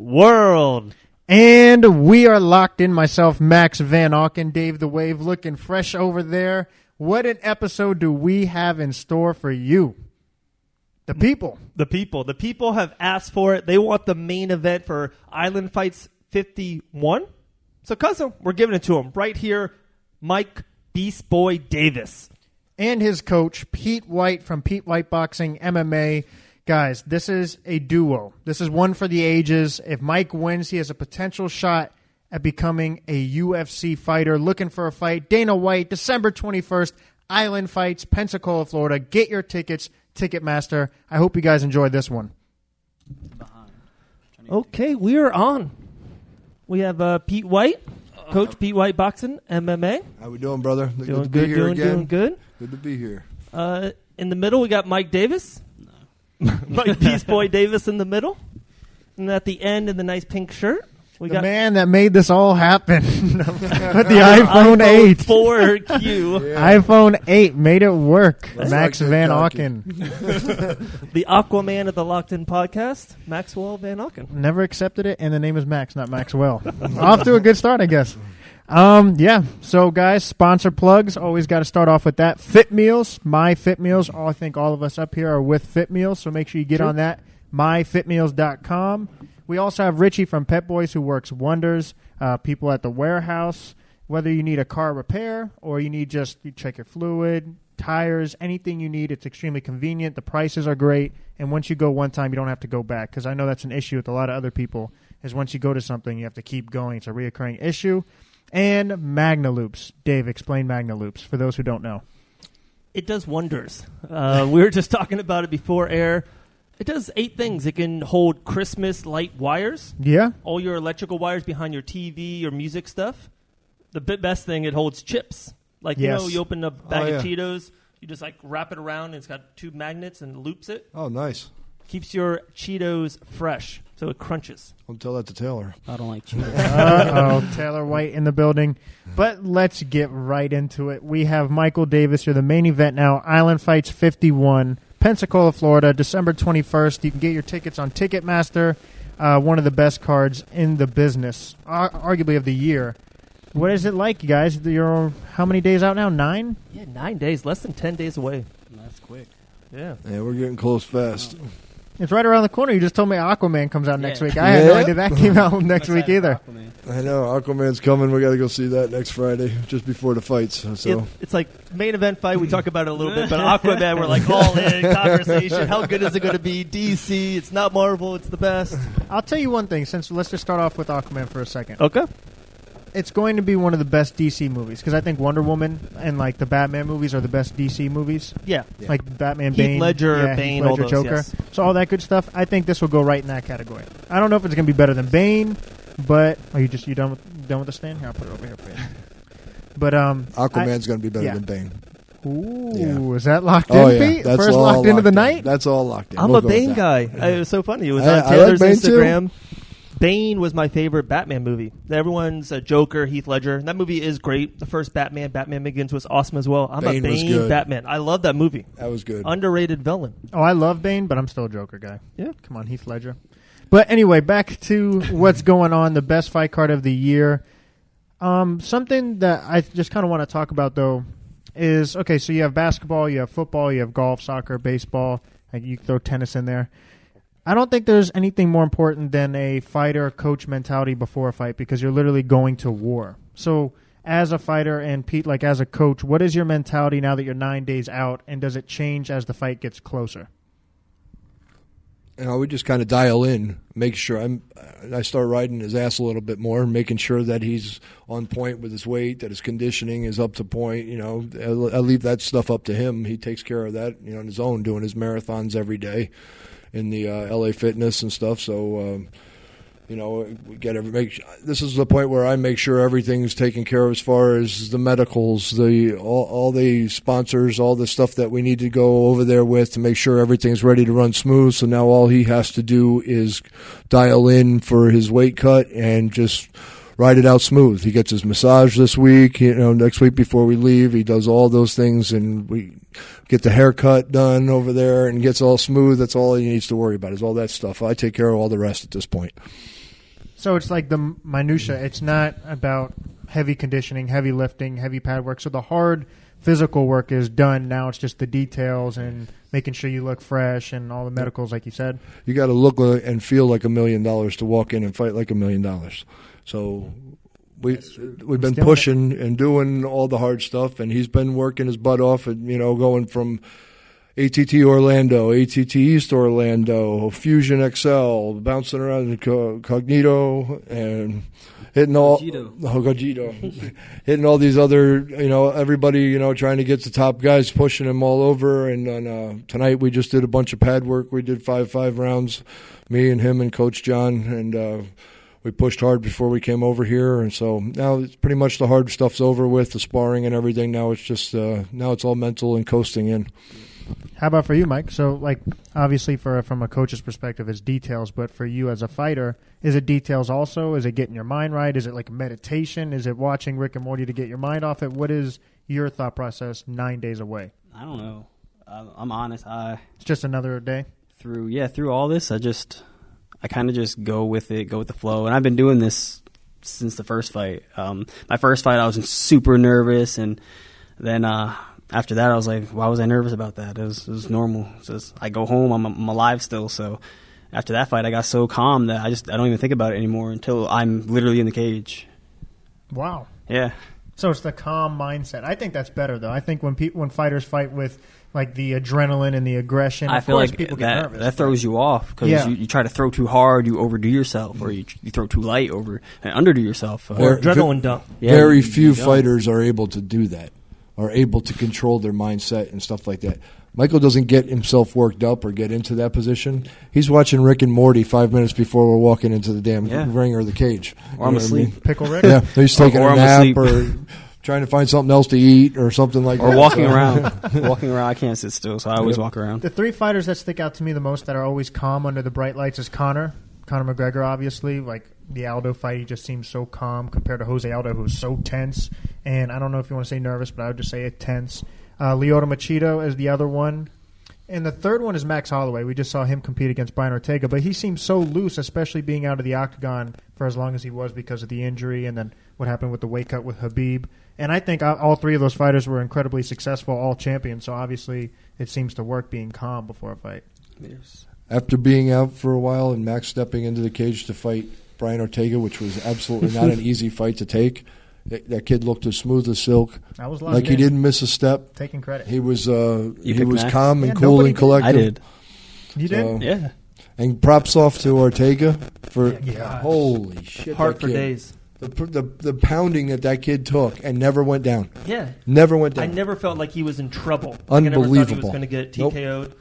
world. And we are locked in. Myself, Max Van Auken, Dave the Wave, looking fresh over there. What an episode do we have in store for you? The people. The people have asked for it. They want the main event for Island Fights 51. So, cousin, we're giving it to him right here. Mike Beast Boy Davis. And his coach, Pete White from Pete White Boxing MMA. Guys, this is a duo. This is one for the ages. If Mike wins, he has a potential shot at becoming a UFC fighter. Looking for a fight. Dana White, December 21st, Island Fights, Pensacola, Florida. Get your tickets, Ticketmaster. I hope you guys enjoyed this one. Okay, we are on. We have Pete White, Coach Pete White Boxing, MMA. How we doing, brother? Doing good, doing good. Good to be here. In the middle, we got Mike Davis. No. Mike Beast Boy Davis in the middle. And at the end, in the nice pink shirt, we got man that made this all happen. With the iPhone 8. 4Q. Yeah. iPhone 8 made it work. That's Max like Van Auken. The Aquaman of the Locked In podcast, Maxwell Van Auken. Never accepted it, and the name is Max, not Maxwell. Off to a good start, I guess. Yeah. So, guys, sponsor plugs. Always got to start off with that. Fit Meals, My Fit Meals. I think all of us up here are with Fit Meals, so make sure you get on that. myfitmeals.com. We also have Richie from Pep-Boys who works wonders. People at the warehouse. Whether you need a car repair or you need you check your fluid, tires, anything you need, it's extremely convenient. The prices are great. And once you go one time, you don't have to go back. Because I know that's an issue with a lot of other people, is once you go to something, you have to keep going. It's a reoccurring issue. And Magna Loops. Dave, explain Magna Loops for those who don't know. It does wonders. We were just talking about it before air. It does 8 things. It can hold Christmas light wires. Yeah. All your electrical wires behind your TV, your music stuff. The best thing, it holds chips. Like, yes. You open a bag of Cheetos, you just wrap it around, and it's got 2 magnets and loops it. Oh, nice. Keeps your Cheetos fresh, so it crunches. Don't tell that to Taylor. I don't like Cheetos. Uh-oh, Taylor White in the building. But let's get right into it. We have Michael Davis. You're the main event now. Island Fights 51. Pensacola, Florida, December 21st. You can get your tickets on Ticketmaster, one of the best cards in the business, arguably of the year. What is it like, you guys? You're how many days out now? 9? Yeah, 9 days, less than 10 days away. That's quick. Yeah. Yeah, we're getting close fast. It's right around the corner. You just told me Aquaman comes out next week. I had no idea that came out next week either. I know. Aquaman's coming. We got to go see that next Friday, just before the fights. So it's like main event fight. We talk about it a little bit, but Aquaman, we're like all in conversation. How good is it going to be? DC. It's not Marvel. It's the best. I'll tell you one thing. Let's just start off with Aquaman for a second. Okay. It's going to be one of the best DC movies because I think Wonder Woman and the Batman movies are the best DC movies. Yeah. Like Batman, Heath Bane, Ledger, Bane, Heath Ledger, all those, Joker. yes. So all that good stuff. I think this will go right in that category. I don't know if it's going to be better than Bane, but are you done with the stand? Here, I'll put it over here for you. But Aquaman's going to be better than Bane. Ooh, is that locked in, Pete? That's First locked into the night? That's all locked in. I'm a Bane guy. It was so funny. It was on I Taylor's like Bane Instagram. Too. Bane was my favorite Batman movie. Everyone's a Joker, Heath Ledger. That movie is great. The first Batman Begins, was awesome as well. I'm Bane a Bane Batman. I love that movie. That was good. Underrated villain. Oh, I love Bane, but I'm still a Joker guy. Yeah. Come on, Heath Ledger. But anyway, back to what's going on, the best fight card of the year. Something that I just kind of want to talk about, though, is, okay, so you have basketball, you have football, you have golf, soccer, baseball. You can throw tennis in there. I don't think there's anything more important than a fighter-coach mentality before a fight because you're literally going to war. So as a fighter and Pete, as a coach, what is your mentality now that you're 9 days out, and does it change as the fight gets closer? We just kind of dial in, make sure I start riding his ass a little bit more, making sure that he's on point with his weight, that his conditioning is up to point. I leave that stuff up to him. He takes care of that, on his own, doing his marathons every day in the LA Fitness and stuff. So, we got to this is the point where I make sure everything's taken care of as far as the medicals, all the sponsors, all the stuff that we need to go over there with to make sure everything's ready to run smooth. So now all he has to do is dial in for his weight cut and just ride it out smooth. He gets his massage this week, next week before we leave. He does all those things, and we get the haircut done over there and gets all smooth. That's all he needs to worry about is all that stuff. I take care of all the rest at this point. So it's like the minutia. It's not about heavy conditioning, heavy lifting, heavy pad work. So the hard physical work is done. Now it's just the details and making sure you look fresh and all the medicals, like you said. You got to look and feel like $1 million to walk in and fight like $1 million. So we've been pushing and doing all the hard stuff, and he's been working his butt off, and going from ATT Orlando, ATT East Orlando, Fusion XL, bouncing around Cognito, and hitting Gogito. Hitting all these other, everybody, trying to get the top guys, pushing them all over. And tonight we just did a bunch of pad work. We did 5 rounds, me and him and Coach John, and we pushed hard before we came over here. And so now it's pretty much the hard stuff's over with, the sparring and everything. Now it's just now it's all mental and coasting in. How about for you, Mike? So, obviously from a coach's perspective, it's details, but for you as a fighter, is it details also? Is it getting your mind right? Is it like meditation? Is it watching Rick and Morty to get your mind off it? What is your thought process 9 days away? I don't know. I'm honest. It's just another day? Through all this, I kind of just go with it, go with the flow. And I've been doing this since the first fight. My first fight, I was super nervous, and then after that, I was like, why was I nervous about that? It was normal. I go home, I'm alive still. So after that fight, I got so calm that I don't even think about it anymore until I'm literally in the cage. Wow. Yeah. So it's the calm mindset. I think that's better, though. I think when fighters fight with the adrenaline and the aggression, I feel like people get nervous. That throws you off because you try to throw too hard, you overdo yourself, or you throw too light and underdo yourself. Or adrenaline dump. Yeah, very few fighters are able to do that, are able to control their mindset and stuff like that. Michael doesn't get himself worked up or get into that position. He's watching Rick and Morty 5 minutes before we're walking into the damn ring or the cage. Or I'm asleep. I mean? Pickle Rick? Yeah, he's taking a nap or trying to find something else to eat or something like that. Or walking around. Walking around, I can't sit still, so I always walk around. The 3 fighters that stick out to me the most that are always calm under the bright lights is Conor McGregor, obviously. Like the Aldo fight, he just seems so calm compared to Jose Aldo, who's so tense. And I don't know if you want to say nervous, but I would just say it tense. Lyoto Machida is the other one. And the third one is Max Holloway. We just saw him compete against Brian Ortega, but he seems so loose, especially being out of the octagon for as long as he was because of the injury and then what happened with the weight cut with Khabib. And I think all 3 of those fighters were incredibly successful, all champions, so obviously it seems to work being calm before a fight. Yes. After being out for a while and Max stepping into the cage to fight Brian Ortega, which was absolutely not an easy fight to take, that kid looked as smooth as silk. I was like he didn't miss a step. Taking credit. He was Max? calm and cool and collected. I did. You did? Yeah. And props off to Ortega for holy shit. Hard for days. The pounding that kid took and never went down. Yeah. Never went down. I never felt like he was in trouble. Unbelievable. I never thought he was going to get TKO'd. Nope.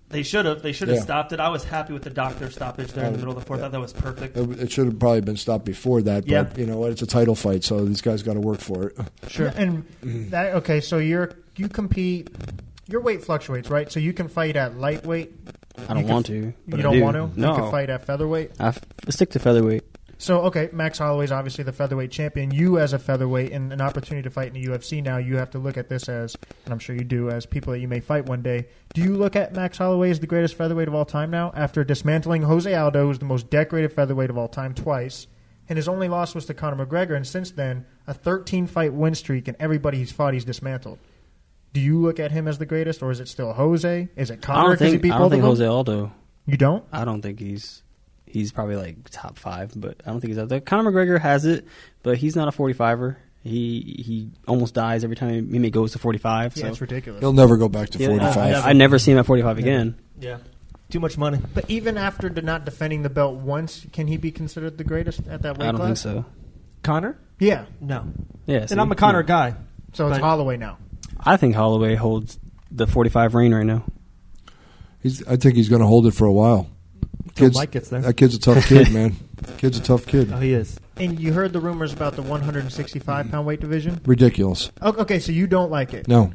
They should have stopped it. I was happy with the doctor stoppage there in the middle of the fourth. I thought that was perfect. It should have probably been stopped before that, but you know what? It's a title fight, so these guys got to work for it. Sure. And so you compete. Your weight fluctuates, right? So you can fight at lightweight. I don't want to. But you don't want to? No. You can fight at featherweight? I stick to featherweight. So, okay, Max Holloway's obviously the featherweight champion. You, as a featherweight and an opportunity to fight in the UFC now, you have to look at this as, and I'm sure you do, as people that you may fight one day. Do you look at Max Holloway as the greatest featherweight of all time now? After dismantling Jose Aldo, who's the most decorated featherweight of all time twice, and his only loss was to Conor McGregor, and since then, a 13-fight win streak, and everybody he's fought, he's dismantled. Do you look at him as the greatest, or is it still Jose? Is it Conor? I don't think Jose Aldo. You don't? I don't think he's probably like top 5, but I don't think he's out there. Conor McGregor has it, but he's not a 45er. He almost dies every time he goes to 45. Yeah, so. it's ridiculous. He'll never go back to 45. I never see him at 45 again. Yeah. Too much money. But even after not defending the belt once, can he be considered the greatest at that weight class? I don't think so. Connor? Yeah. No. Yeah, and I'm a Connor guy. So it's Holloway now. I think Holloway holds the 45 reign right now. I think he's going to hold it for a while. Mike gets there. That kid's a tough kid, man. Kid's a tough kid. Oh, he is. And you heard the rumors about the 165-pound weight division? Ridiculous. Okay, so you don't like it? No.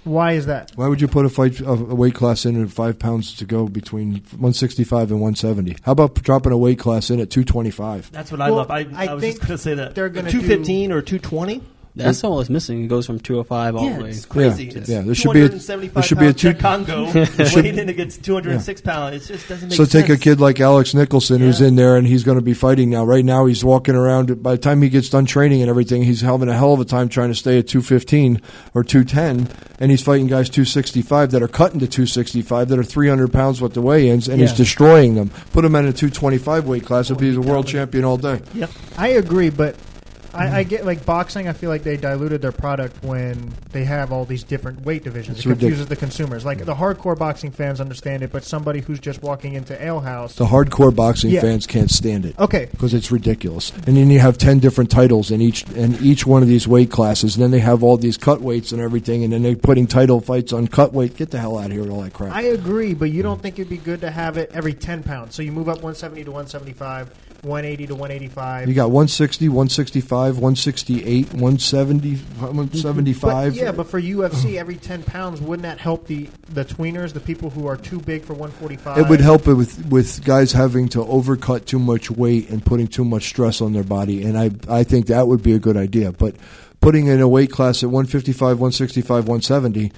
Why is that? Why would you put a weight class in at 5 pounds to go between 165 and 170? How about dropping a weight class in at 225? That's what I love. I was just going to say that. They're going to 215 or 220? That's all it's missing. It goes from 205 all the way. It's crazy. Yeah, there should be a 275 Congo weighing in against 206 pounds. It just doesn't make sense. So take a kid like Alex Nicholson who's in there, and he's going to be fighting now. Right now, he's walking around. By the time he gets done training and everything, he's having a hell of a time trying to stay at 215 or 210, and he's fighting guys 265 that are cutting to 265 that are 300 pounds what the weigh-ins, and he's destroying them. Put him in a 225 weight class, if he's a world champion all day. Yep. I agree, but I get like boxing. I feel like they diluted their product when they have all these different weight divisions. It confuses the consumers. Like the hardcore boxing fans understand it, but somebody who's just walking into Ale House, the hardcore boxing fans can't stand it. Okay, because it's ridiculous. And then you have 10 different titles in each one of these weight classes. And then they have all these cut weights and everything. And then they're putting title fights on cut weight. Get the hell out of here with all that crap. I agree, but you don't think it'd be good to have it every 10 pounds? So you move up 170 to 175, 180 to 185. You got 160, 165, 168, 170, 175. But for UFC, every 10 pounds, wouldn't that help the tweeners, the people who are too big for 145? It would help it with guys having to overcut too much weight and putting too much stress on their body, and I think that would be a good idea. But putting in a weight class at 155, 165, 170,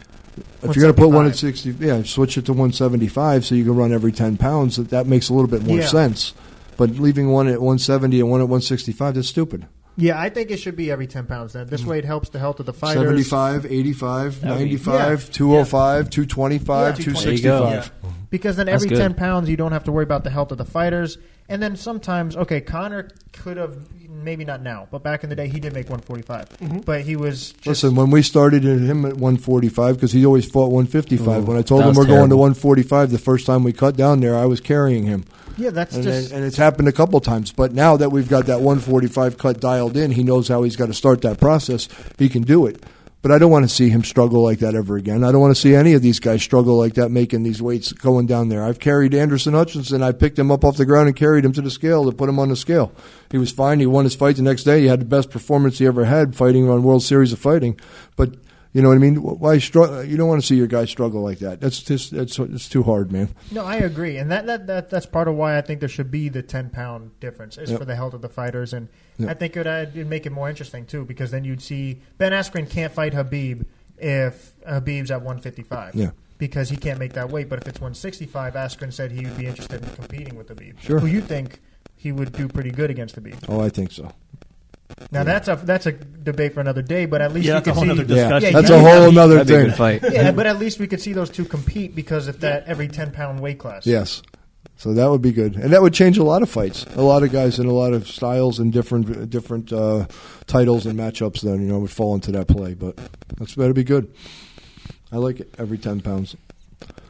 if you're going to put one at 60, switch it to 175 so you can run every 10 pounds. That makes a little bit more sense. But leaving one at 170 and one at 165, that's stupid. Yeah, I think it should be every 10 pounds then. This way it helps the health of the fighters. 75, 85, 95, 205, 225, 265. Because then every 10 pounds you don't have to worry about the health of the fighters. And then sometimes, Conor could have, maybe not now, but back in the day he did make 145. Mm-hmm. But he was just... Listen, when we started him at 145, because he always fought 155, when I told him we're going to 145 the first time we cut down there, I was carrying him. Yeah, and it's happened a couple times. But now that we've got that 145 cut dialed in, he knows how he's got to start that process. He can do it. But I don't want to see him struggle like that ever again. I don't want to see any of these guys struggle like that making these weights going down there. I've carried Anderson Hutchinson. I picked him up off the ground and carried him to the scale to put him on the scale. He was fine. He won his fight the next day. He had the best performance he ever had fighting on World Series of Fighting. But you know what I mean? Why you don't want to see your guy struggle like that. It's too hard, man. No, I agree, and that's part of why I think there should be the 10-pound difference is for the health of the fighters, and I think it'd make it more interesting too, because then you'd see Ben Askren can't fight Khabib if Khabib's at 155. Yeah. Because he can't make that weight, but if it's 165, Askren said he would be interested in competing with Khabib. Sure. Who you think he would do pretty good against Khabib? Oh, I think so. Now that's a debate for another day, but at least you can see that's a whole other thing. Fight. Yeah, but at least we could see those two compete because of that every 10-pound weight class. Yes, so that would be good, and that would change a lot of fights. A lot of guys in a lot of styles and different titles and matchups. Then would fall into that play, but that'd be good. I like it every 10 pounds.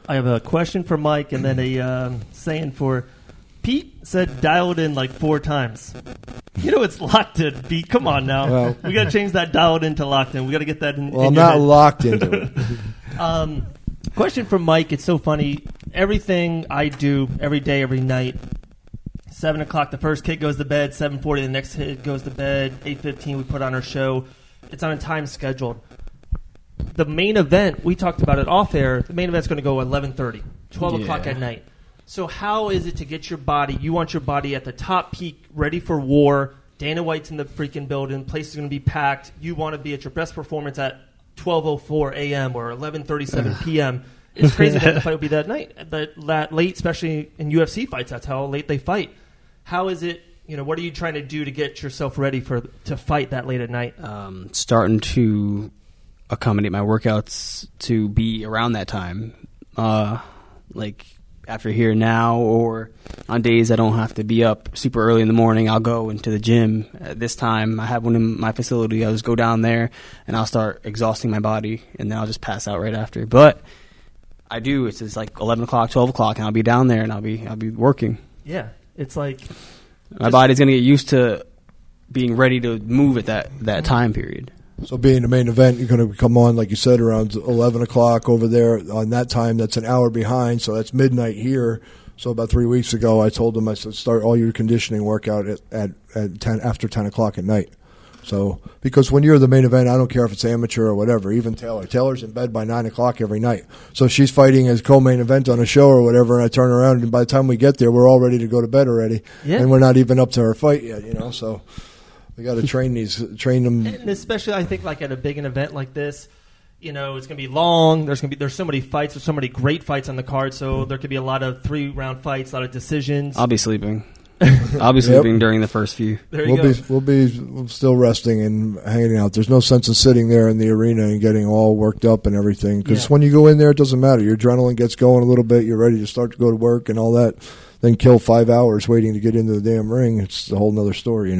I have a question for Mike, and then a saying for. Pete said dialed in like 4 times. It's locked in, Pete. Come on now. Well, we got to change that dialed in to locked in. We got to get that in. Well, I'm not locked into it. Question for Mike. It's so funny. Everything I do every day, every night, 7 o'clock, the first kid goes to bed. 7:40, the next kid goes to bed. 8:15, we put on our show. It's on a time scheduled. The main event, we talked about it off air. The main event's going to go 11:30, 12 o'clock at night. So how is it to get your body? You want your body at the top peak, ready for war. Dana White's in the freaking building. Place is going to be packed. You want to be at your best performance at 12:04 a.m. or 11:37 p.m. It's crazy that the fight will be that night, that late, especially in UFC fights. That's how late they fight. How is it? What are you trying to do to get yourself ready to fight that late at night? Starting to accommodate my workouts to be around that time, after here now, or on days I don't have to be up super early in the morning, I'll go into the gym at this time. I have one in my facility. I'll just go down there and I'll start exhausting my body, and then I'll just pass out right after. But I do. It's just like 11 o'clock, 12 o'clock, and I'll be down there and I'll be working. Yeah, it's like my body's gonna get used to being ready to move at that time period. So being the main event, you're going to come on, like you said, around 11 o'clock over there on that time. That's an hour behind, so that's midnight here. So about 3 weeks ago, I told them, I said, start all your conditioning workout at 10 after 10 o'clock at night. So because when you're the main event, I don't care if it's amateur or whatever, even Taylor. Taylor's in bed by 9 o'clock every night. So she's fighting as co-main event on a show or whatever, and I turn around, and by the time we get there, we're all ready to go to bed already. Yeah. And we're not even up to her fight yet, So... They got to train them. And especially, I think, like at a big event like this, it's going to be long. There's so many fights. There's so many great fights on the card. So there could be a lot of 3-round fights, a lot of decisions. I'll be sleeping. I'll be sleeping during the first few. We'll be still resting and hanging out. There's no sense in sitting there in the arena and getting all worked up and everything. Because when you go in there, it doesn't matter. Your adrenaline gets going a little bit. You're ready to start to go to work and all that. Then kill 5 hours waiting to get into the damn ring. It's a whole nother story,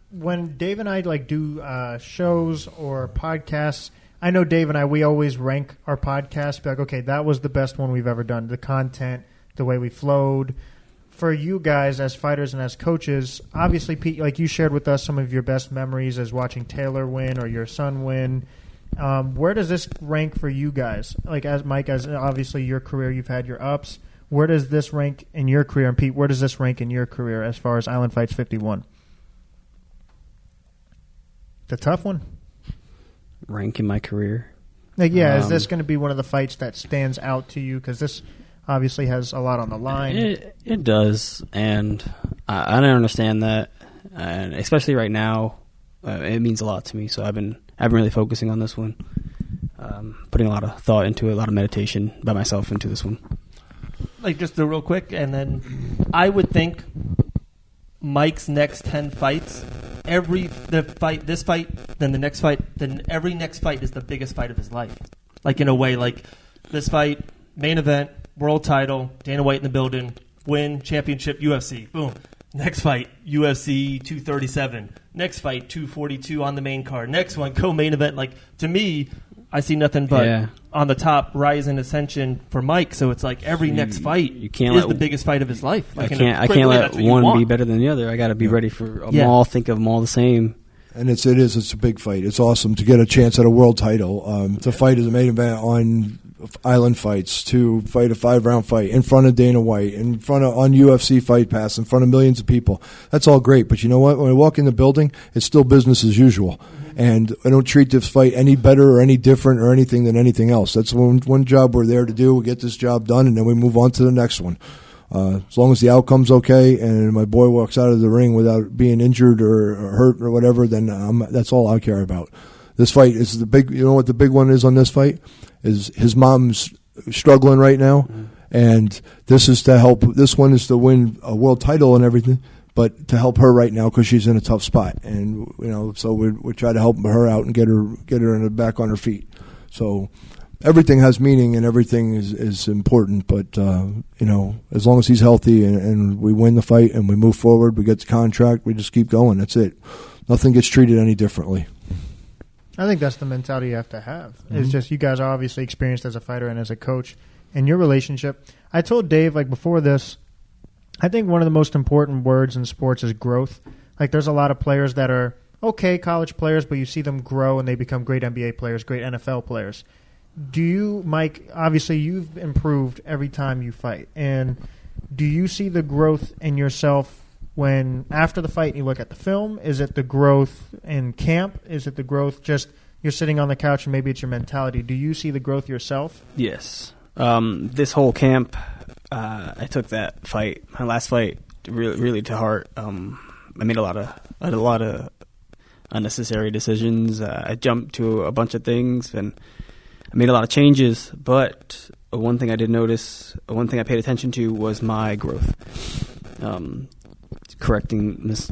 When Dave and I do shows or podcasts, I know Dave and we always rank our podcasts. Be like, okay, that was the best one we've ever done. The content, the way we flowed. For you guys as fighters and as coaches, obviously, Pete, like you shared with us some of your best memories as watching Taylor win or your son win. Where does this rank for you guys? Like, as Mike, as obviously your career, you've had your ups. Where does this rank in your career? And Pete, where does this rank in your career as far as Island Fights 51? The tough one. Rank in my career. Like, is this going to be one of the fights that stands out to you? Because this obviously has a lot on the line. It does, and I don't understand that, and especially right now, it means a lot to me. So I've been really focusing on this one, putting a lot of thought into it, a lot of meditation by myself into this one. Like, just real quick, and then I would think Mike's next 10 fights, this fight, then the next fight, then every next fight is the biggest fight of his life. Like, in a way, like this fight, main event, world title, Dana White in the building, win, championship, UFC, boom. Next fight, UFC 237. Next fight, 242 on the main card. Next one, co-main event. Like, to me, I see nothing but on the top, rise and ascension for Mike. So it's like every next fight is the biggest fight of his life. Like, I can't let one be better than the other. I got to be ready for them all, think of them all the same. And it's a big fight. It's awesome to get a chance at a world title, to fight as a main event on Island Fights, to fight a 5-round fight in front of Dana White, on UFC Fight Pass, in front of millions of people. That's all great, but you know what? When I walk in the building, it's still business as usual. And I don't treat this fight any better or any different or anything than anything else. That's one job we're there to do. We get this job done, and then we move on to the next one. As long as the outcome's okay and my boy walks out of the ring without being injured or hurt or whatever, then that's all I care about. This fight is the big. You know what the big one is on this fight? Is his mom's struggling right now, and this is to help. This one is to win a world title and everything, but to help her right now because she's in a tough spot, and so we try to help her out and get her back on her feet. So everything has meaning and everything is important, but as long as he's healthy and we win the fight and we move forward, we get the contract, we just keep going. That's it. Nothing gets treated any differently. I think that's the mentality you have to have. Mm-hmm. It's just you guys are obviously experienced as a fighter and as a coach. And your relationship, I told Dave, before this, I think one of the most important words in sports is growth. Like, there's a lot of players that are okay college players, but you see them grow and they become great NBA players, great NFL players. Do you, Mike, obviously you've improved every time you fight. And do you see the growth in yourself when after the fight you look at the film? Is it the growth in camp? Is it the growth just you're sitting on the couch and maybe it's your mentality? Do you see the growth yourself? Yes. This whole camp, I took that fight, my last fight, really to heart. I made a lot of unnecessary decisions. I jumped to a bunch of things and I made a lot of changes. But one thing I did notice, one thing I paid attention to was my growth. Correcting this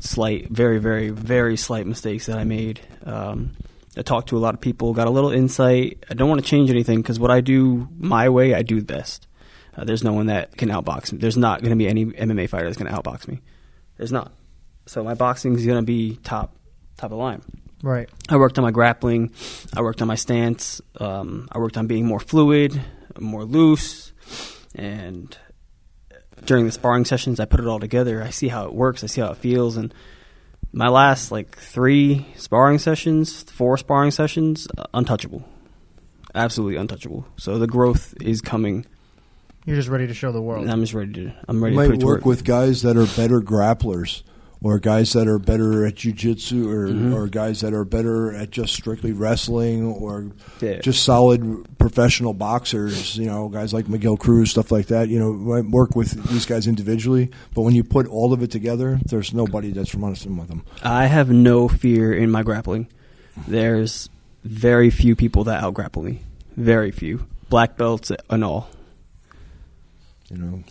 very, very, very slight mistakes that I made. I talked to a lot of people, got a little insight. I don't want to change anything because what I do my way, I do best. There's no one that can outbox me. There's not going to be any MMA fighter that's going to outbox me. There's not. So my boxing is going to be top of the line. Right. I worked on my grappling. I worked on my stance. I worked on being more fluid, more loose, and during the sparring sessions, I put it all together. I see how it works. I see how it feels. And my last, 4 sparring sessions, untouchable. Absolutely untouchable. So the growth is coming. You're just ready to show the world. I'm ready to you put it to work with guys that are better grapplers or guys that are better at jiu-jitsu, or guys that are better at just strictly wrestling, or just solid professional boxers, guys like Miguel Cruz, stuff like that. I work with these guys individually, but when you put all of it together, there's nobody that's reminiscent with them. I have no fear in my grappling. There's very few people that out-grapple me. Very few. Black belts and all.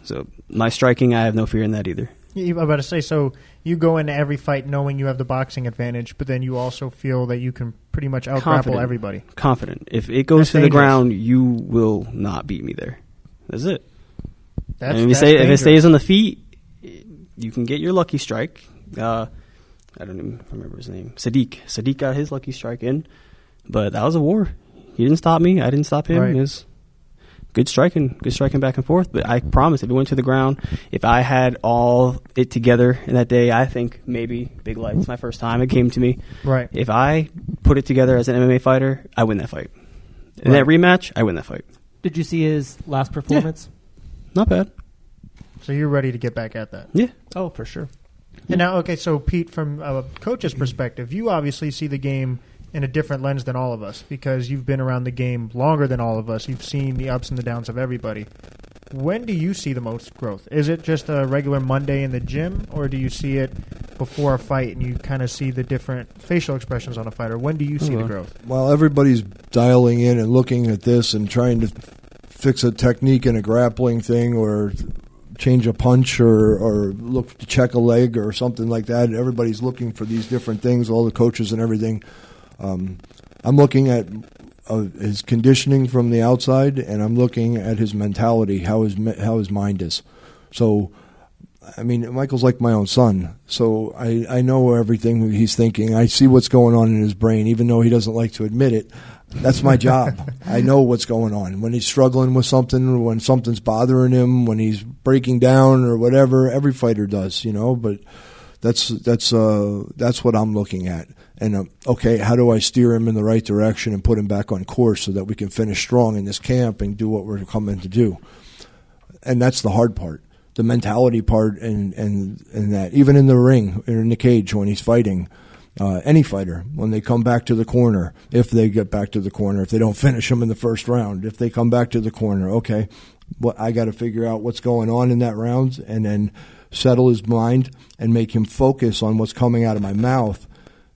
So my striking, I have no fear in that either. I'm about to say, so you go into every fight knowing you have the boxing advantage, but then you also feel that you can pretty much out-grapple everybody. Confident. If it goes to the ground, you will not beat me there. That's it. If it stays on the feet, you can get your lucky strike. I don't even remember his name. Sadiq got his lucky strike in, but that was a war. He didn't stop me. I didn't stop him. Right. It was good striking back and forth. But I promise, if it went to the ground, if I had all it together in that day, I think maybe big lights. My first time it came to me. Right. If I put it together as an MMA fighter, I win that fight. In that rematch, I win that fight. Did you see his last performance? Yeah. Not bad. So you're ready to get back at that? Yeah. Oh, for sure. And now, okay, so Pete, from a coach's perspective, you obviously see the game in a different lens than all of us because you've been around the game longer than all of us. You've seen the ups and the downs of everybody. When do you see the most growth? Is it just a regular Monday in the gym, or do you see it before a fight and you kind of see the different facial expressions on a fighter? When do you see the growth? Well, everybody's dialing in and looking at this and trying to fix a technique in a grappling thing or change a punch or look to check a leg or something like that. Everybody's looking for these different things, all the coaches and everything. I'm looking at his conditioning from the outside, and I'm looking at his mentality, how his mind is. So, I mean, Michael's like my own son, so I know everything he's thinking. I see what's going on in his brain, even though he doesn't like to admit it. That's my job. I know what's going on. When he's struggling with something, when something's bothering him, when he's breaking down or whatever, every fighter does, but that's what I'm looking at. And, okay, how do I steer him in the right direction and put him back on course so that we can finish strong in this camp and do what we're coming to do? And that's the hard part, the mentality part and that. Even in the ring, in the cage when he's fighting, any fighter, when they come back to the corner, if they get back to the corner, if they don't finish him in the first round, if they come back to the corner, okay, I got to figure out what's going on in that round and then settle his mind and make him focus on what's coming out of my mouth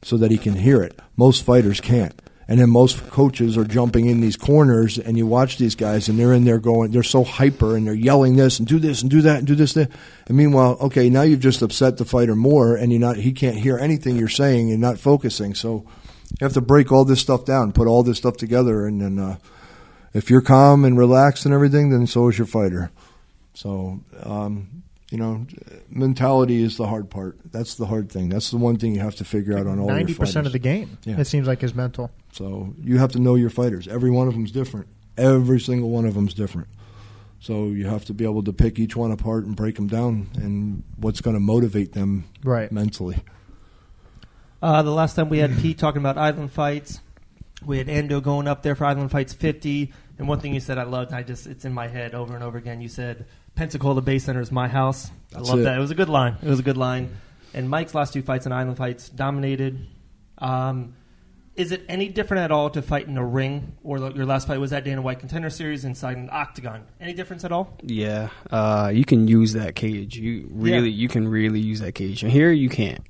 so that he can hear it. Most fighters can't. And then most coaches are jumping in these corners, and you watch these guys, and they're in there going, they're so hyper, and they're yelling this and do this and do that and do this. And meanwhile, okay, now you've just upset the fighter more, and he can't hear anything you're saying and not focusing. So you have to break all this stuff down, put all this stuff together, and then if you're calm and relaxed and everything, then so is your fighter. So, mentality is the hard part. That's the hard thing. That's the one thing you have to figure out on all your fighters. 90% of the game, it seems like, is mental. So you have to know your fighters. Every one of them's different. Every single one of them's different. So you have to be able to pick each one apart and break them down and what's going to motivate them mentally. The last time we had Pete talking about Island Fights, we had Endo going up there for Island Fights 50. And one thing you said I loved, it's in my head over and over again. You said, Pensacola Bay Center is my house. I love that. It was a good line. And Mike's last two fights in Island Fights dominated. Is it any different at all to fight in a ring, or your last fight was at Dana White Contender Series inside an octagon? Any difference at all? Yeah, you can use that cage. You can really use that cage. And here you can't.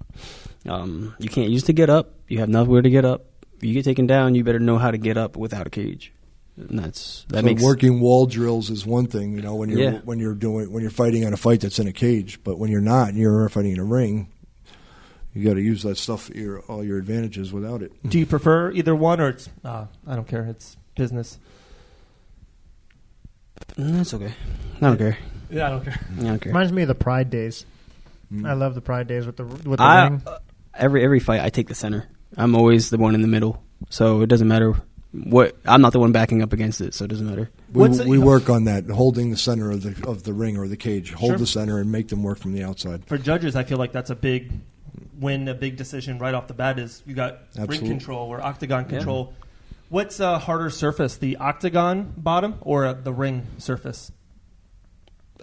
You can't use it to get up. You have nowhere to get up. If you get taken down, you better know how to get up without a cage. And working wall drills is one thing, when you're fighting on a fight that's in a cage. But when you're not, and you're fighting in a ring, you got to use that stuff, all your advantages without it. Do you prefer either one, or it's I don't care, it's business? That's okay. I don't care. Yeah, I don't care. Reminds me of the Pride days. I love the Pride days with the ring. Every fight, I take the center. I'm always the one in the middle, so it doesn't matter. I'm not the one backing up against it, so it doesn't matter. We work on that, holding the center of the ring or the cage. Hold the center and make them work from the outside. For judges, I feel like that's a big win, a big decision right off the bat. Is you got ring control or octagon control. Yeah. What's a harder surface, the octagon bottom or the ring surface?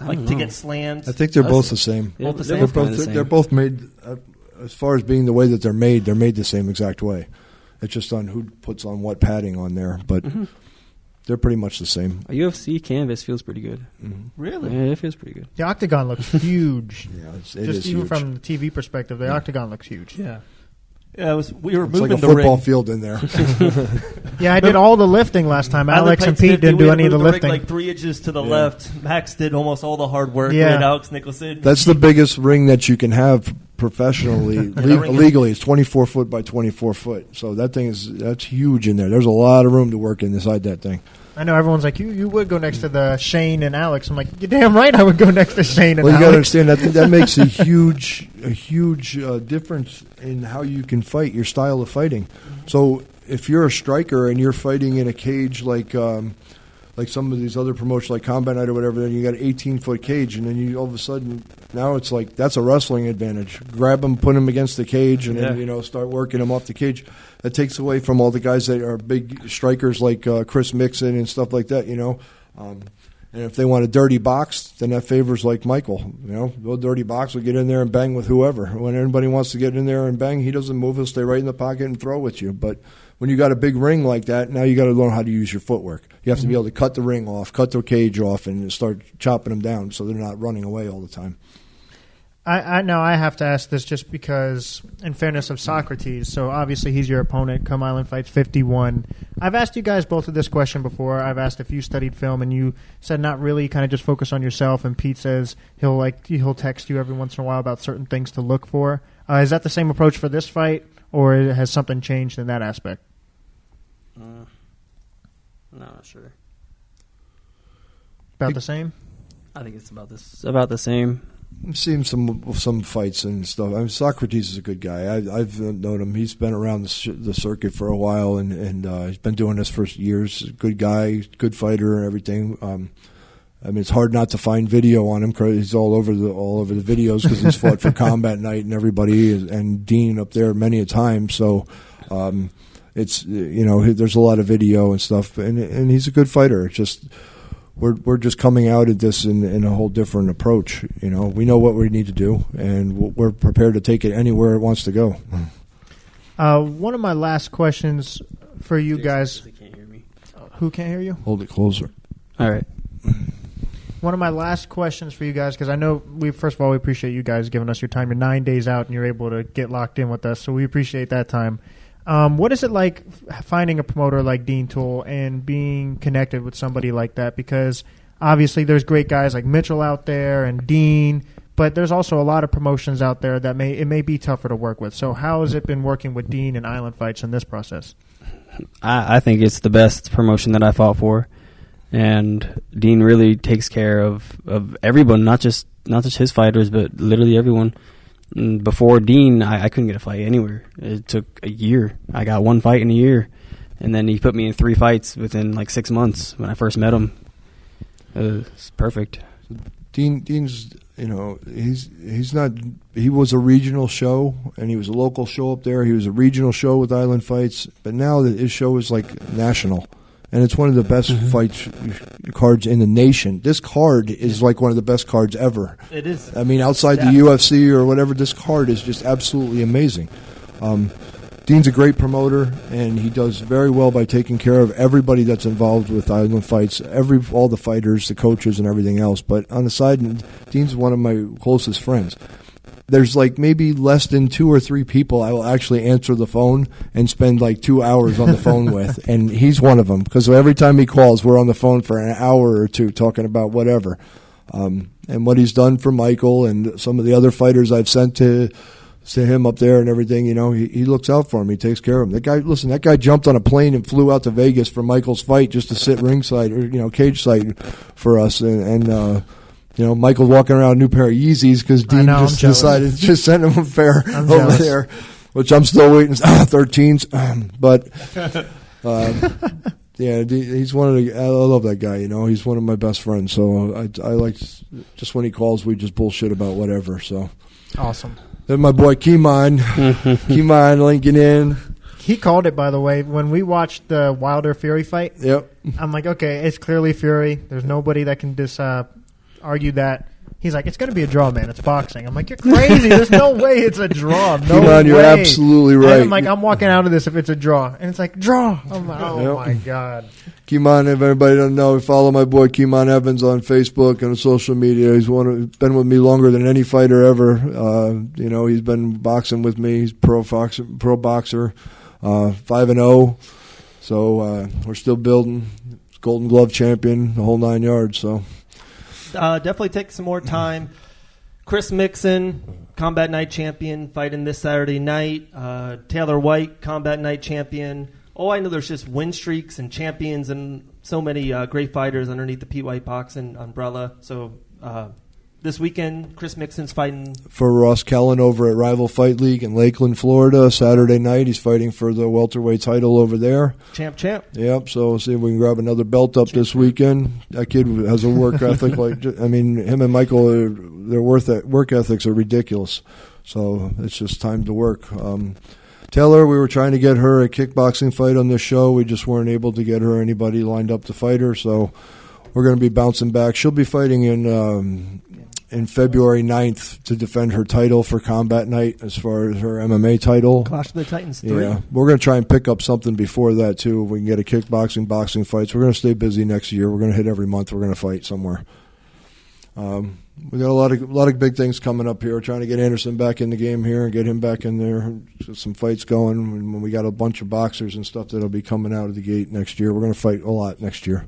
like to get slammed? I think they're both the same. Yeah, Both the same? They're both made, as far as being the way that they're made the same exact way. It's just on who puts on what padding on there, but they're pretty much the same. A UFC canvas feels pretty good. Really? Yeah, it feels pretty good. The octagon looks huge. Yeah, it Just is even huge. from the TV perspective, the octagon looks huge. Yeah. Yeah, we were It's moving like a the football ring. field in there. Yeah, I did all the lifting last time. Alex and Pete didn't do any of the lifting. Like 3 inches to the left. Max did almost all the hard work. Yeah. With Alex Nicholson. That's the biggest ring that you can have professionally, legally. It's 24 foot by 24 foot. So that's huge in there. There's a lot of room to work inside that thing. I know everyone's like, you would go next to the Shane and Alex. I'm like, you're damn right I would go next to Shane and Well, you got to Alex. understand that makes a huge difference in how you can fight, your style of fighting. So if you're a striker and you're fighting in a cage like some of these other promotions like Combat Night or whatever, then you got an 18-foot cage, and then you all of a sudden now it's like that's a wrestling advantage. Grab them, put them against the cage, and then start working them off the cage. That takes away from all the guys that are big strikers like Chris Mixon and stuff like that. And if they want a dirty box, then that favors like Michael. Go dirty box, will get in there and bang with whoever. When anybody wants to get in there and bang, he doesn't move. He'll stay right in the pocket and throw with you. But when you got a big ring like that, now you got to learn how to use your footwork. You have to be able to cut the ring off, cut the cage off, and start chopping them down so they're not running away all the time. I know I have to ask this just because, in fairness of Socrates, so obviously he's your opponent, Come Island Fights 51. I've asked you guys both of this question before. I've asked if you studied film, and you said not really, kind of just focus on yourself, and Pete says he'll text you every once in a while about certain things to look for. Is that the same approach for this fight, or has something changed in that aspect? No, not sure. About the same? I think it's about the same. I've seen some fights and stuff. Socrates is a good guy. I've known him. He's been around the circuit for a while, and he's been doing this for years. Good guy, good fighter, and everything. It's hard not to find video on him. He's all over the videos because he's fought for Combat Night and everybody, and Dean up there many a time. So it's there's a lot of video and stuff, and he's a good fighter. It's just. We're just coming out at this in a whole different approach. We know what we need to do, and we're prepared to take it anywhere it wants to go. One of my last questions for you guys. They can't hear me. Who can't hear you? Hold it closer. All right. One of my last questions for you guys, because I know first of all, we appreciate you guys giving us your time. You're 9 days out, and you're able to get locked in with us, so we appreciate that time. What is it like finding a promoter like Dean Toole and being connected with somebody like that? Because obviously there's great guys like Mitchell out there and Dean, but there's also a lot of promotions out there that it may be tougher to work with. So how has it been working with Dean and Island Fights in this process? I think it's the best promotion that I fought for, and Dean really takes care of everyone, not just his fighters, but literally everyone. Before Dean, I couldn't get a fight anywhere. It took a year. I got one fight in a year, and then he put me in 3 fights within like 6 months when I first met him. It's perfect. Dean's, he's not. He was a regional show, and he was a local show up there. He was a regional show with Island Fights, but now his show is like national. And it's one of the best fight cards in the nation. This card is like one of the best cards ever. It is. Outside the UFC or whatever, this card is just absolutely amazing. Dean's a great promoter, and he does very well by taking care of everybody that's involved with Island Fights, all the fighters, the coaches, and everything else. But on the side, Dean's one of my closest friends. There's like maybe less than 2 or 3 people I will actually answer the phone and spend like 2 hours on the phone with, and he's one of them because every time he calls, we're on the phone for an hour or 2 talking about whatever. And what he's done for Michael and some of the other fighters I've sent to him up there and everything, he looks out for him. He takes care of him. That guy jumped on a plane and flew out to Vegas for Michael's fight just to sit ringside or cage side for us, and Michael's walking around a new pair of Yeezys because Dean decided to just send him a pair over there, which I'm still waiting. 13s, but he's one of the. I love that guy. He's one of my best friends. So I like just when he calls, we just bullshit about whatever. So awesome. Then my boy Keemon linking in. He called it, by the way, when we watched the Wilder Fury fight. Yep. I'm like, okay, it's clearly Fury. There's nobody that can argued that. He's like, it's going to be a draw, man. It's boxing. I'm like, you're crazy. There's no way it's a draw. No Kimon, you're way. absolutely right. And I'm like, I'm walking out of this if it's a draw. And it's like, draw. I'm like, oh, my God. Kimon, if everybody doesn't know, follow my boy Kimon Evans on Facebook and social media. He's been with me longer than any fighter ever. He's been boxing with me. He's pro boxer, 5-0. So we're still building. Golden Glove champion, the whole 9 yards. So. Definitely take some more time. Chris Mixon, Combat Night champion, fighting this Saturday night. Taylor White, Combat Night champion. Oh, I know there's just win streaks and champions and so many great fighters underneath the Pete White boxing umbrella. So this weekend, Chris Mixon's fighting for Ross Kellen over at Rival Fight League in Lakeland, Florida. Saturday night, he's fighting for the welterweight title over there. Champ. Yep. So we'll see if we can grab another belt up this weekend. That kid has a work ethic him and Michael, their work ethics are ridiculous. So it's just time to work. Taylor, we were trying to get her a kickboxing fight on this show. We just weren't able to get her anybody lined up to fight her. So we're going to be bouncing back. She'll be fighting in February 9th to defend her title for Combat Night as far as her MMA title. Clash of the Titans 3. Yeah, we're going to try and pick up something before that, too. If we can get a kickboxing, boxing fights. We're going to stay busy next year. We're going to hit every month. We're going to fight somewhere. We got a lot of big things coming up here. We're trying to get Anderson back in the game here and get him back in there. Some fights going. And we got a bunch of boxers and stuff that'll be coming out of the gate next year. We're going to fight a lot next year.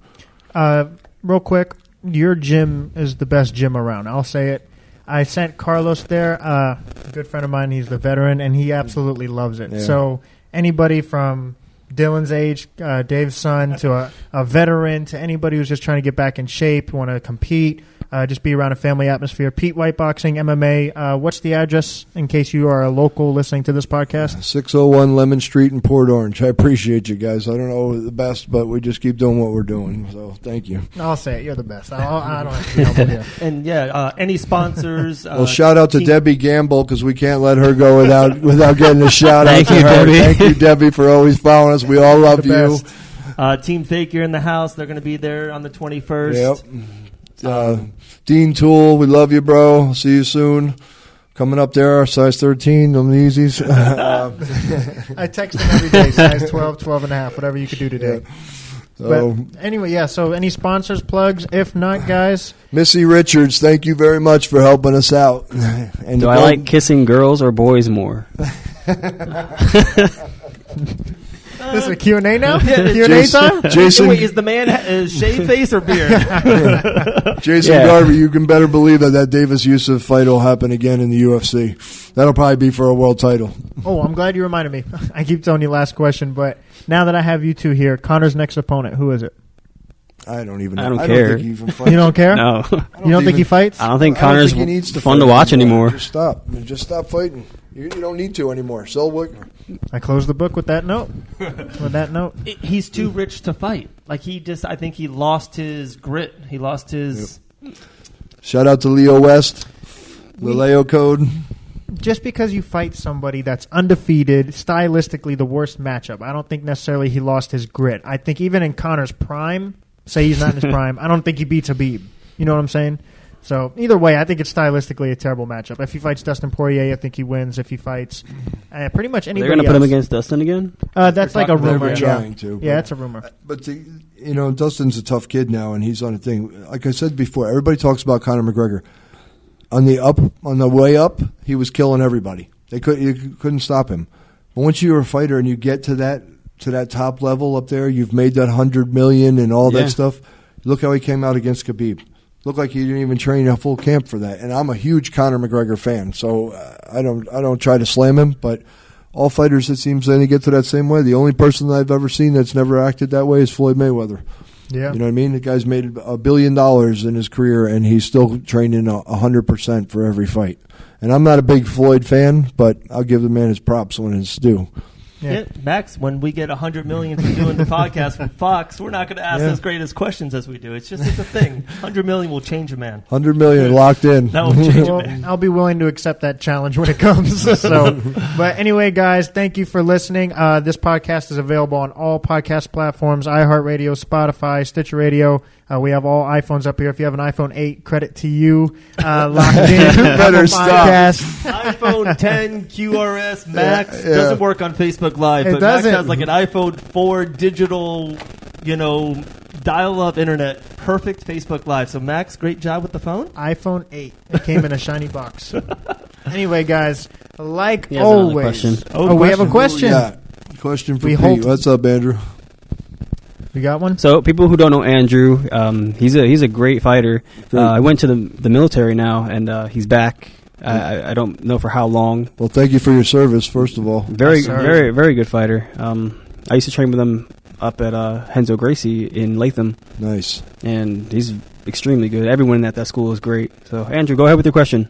Real quick, your gym is the best gym around. I'll say it. I sent Carlos there, a good friend of mine. He's the veteran, and he absolutely loves it. Yeah. So anybody from Dylan's age, Dave's son, to a veteran, to anybody who's just trying to get back in shape, want to compete, just be around a family atmosphere. Pete White Boxing, MMA. What's the address in case you are a local listening to this podcast? 601 Lemon Street in Port Orange. I appreciate you guys. I don't know the best, but we just keep doing what we're doing. So thank you. I'll say it. You're the best. I don't have to be humble here. And any sponsors? Well, shout out to Debbie Gamble because we can't let her go without getting a shout out to her. Debbie. Thank you, Debbie, for always following us. We all love you. Team Fake, you're in the house. They're going to be there on the 21st. Yep. Dean Toole, we love you, bro. See you soon. Coming up there, size 13, on the Yeezys. I text him every day, size 12, 12 and a half, whatever you could do today. Yeah. So, but anyway, yeah, so any sponsors, plugs? If not, guys. Missy Richards, thank you very much for helping us out. And do I like kissing girls or boys more? This is a Q&A now? Yeah, Q&A time? Jason, wait, is the man shave face or beard? Jason Garvey, you can better believe that Davis Youssef fight will happen again in the UFC. That'll probably be for a world title. Oh, I'm glad you reminded me. I keep telling you last question, but now that I have you two here, Connor's next opponent, who is it? I don't even know. I don't care. Think he even fights. You don't care? No. You don't think he fights? I don't think I don't Connor's think he needs fun fight to watch anymore. Just stop. Just stop fighting. You don't need to anymore. Sell Whitmer. I closed the book with that note. He's too rich to fight. I think he lost his grit. He lost his... Yep. Shout out to Leo West. The Leo code. Just because you fight somebody that's undefeated, stylistically the worst matchup, I don't think necessarily he lost his grit. I think even in Connor's prime, say he's not in his prime, I don't think he beats Habib. You know what I'm saying? So either way, I think it's stylistically a terrible matchup. If he fights Dustin Poirier, I think he wins. If he fights pretty much anybody They're going to put him against Dustin again? That's like a rumor. They're trying to. Yeah, it's a rumor. But Dustin's a tough kid now, and he's on a thing. Like I said before, everybody talks about Conor McGregor. On the way up, he was killing everybody. You couldn't stop him. But once you're a fighter and you get to that top level up there, you've made that $100 million and all that stuff. Look how he came out against Khabib. Looked like he didn't even train a full camp for that. And I'm a huge Conor McGregor fan, so I don't try to slam him. But all fighters, it seems, they get to that same way. The only person that I've ever seen that's never acted that way is Floyd Mayweather. Yeah. You know what I mean? The guy's made $1 billion in his career, and he's still training 100% for every fight. And I'm not a big Floyd fan, but I'll give the man his props when it's due. Yeah, Max, when we get 100 million for doing the podcast from Fox, we're not going to ask as great as questions as we do. It's just, it's a thing. 100 million will change a man. 100 million locked in. That will change a Well, man. I'll be willing to accept that challenge when it comes. So, but anyway, guys, thank you for listening. This podcast is available on all podcast platforms: iHeartRadio, Spotify, Stitcher Radio. We have all iPhones up here. If you have an iPhone 8, credit to you. Locked in. Better Apple Podcast. iPhone 10 QRS Max doesn't work on Facebook Live, It but doesn't. Max has like an iPhone 4 digital, dial-up internet. Perfect Facebook Live. So Max, great job with the phone. iPhone 8. It came in a shiny box. Anyway, guys, like He has another always. question. We have a question. Yeah. Question for We Pete. hope- What's up, Andrew? We got one? So people who don't know Andrew, he's a great fighter. I went to the military now, and he's back. I don't know for how long. Well, thank you for your service, first of all. Very, Yes, sir. very, very good fighter. I used to train with him up at Henzo Gracie in Latham, Nice. and he's extremely good. Everyone at that school is great. So, Andrew, go ahead with your question.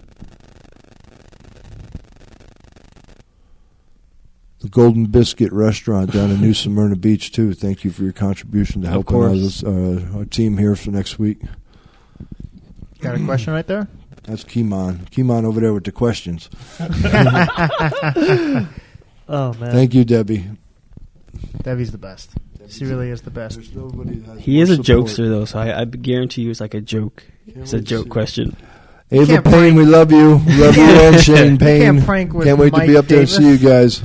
The Golden Biscuit Restaurant down in New Smyrna Beach, too. Thank you for your contribution to Of helping course. our team here for next week. Got a question right there? That's Kimon. Kimon over there with the questions. Oh, man. Thank you, Debbie. Debbie's the best. She really is the best. There's nobody that has He more is a support. jokester, though, so I guarantee you it's like a joke. It's a wait to joke see. question. Ava can't Payne, prank- we love you. Love you and Shane Payne. can't prank with Can't wait to Mike be up there Davis. and see you guys.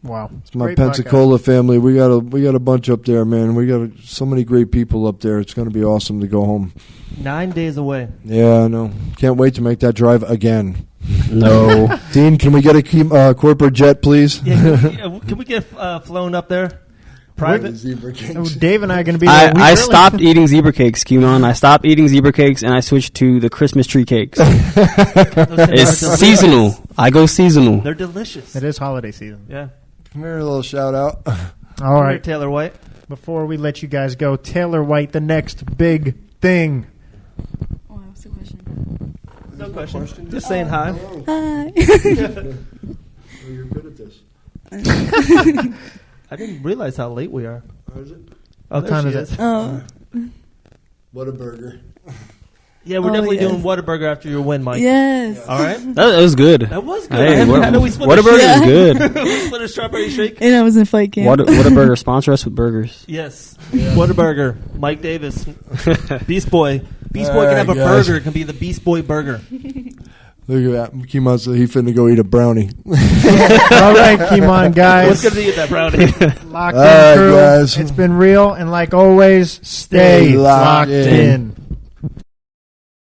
Wow. It's my Great Pensacola family. We got a bunch up there, man. We got so many great people up there. It's going to be awesome to go home. 9 days away. Yeah, I know. Can't wait to make that drive again. No. Dean, can we get a corporate jet, please? Yeah, can we get flown up there? Private? Oh, Dave and I are going to be there. a week I early. stopped eating zebra cakes, Q-Man. I stopped eating zebra cakes, and I switched to the Christmas tree cakes. Those things It's are delicious. seasonal. I go seasonal. They're delicious. It is holiday season. Yeah. Come here, a little shout out. All Come here, right. Taylor White. Before we let you guys go, Taylor White, the next big thing. Oh, what's the question? No question. Just saying hi. Hi. You're good at this. I didn't realize how late we are. How is it? Oh, What there time she is it? Oh, What a burger. Yeah, we're Oh, definitely yes. doing Whataburger after your win, Mike. yes. All right? That was good. That was good. Hey, How do we split Whataburger a is Yeah. good. we split a strawberry shake? And I was in fight camp. Whataburger, sponsor us with burgers. Yes. Whataburger. Mike Davis. Beast Boy. Beast All Boy can right, have a guys. burger. It can be the Beast Boy burger. Look at that. Kimon said he finna go eat a brownie. All right, Kimon, What's guys. going to be at that brownie? Locked All in, right, crew. guys. It's been real, and like always, stay Stay locked locked in. in.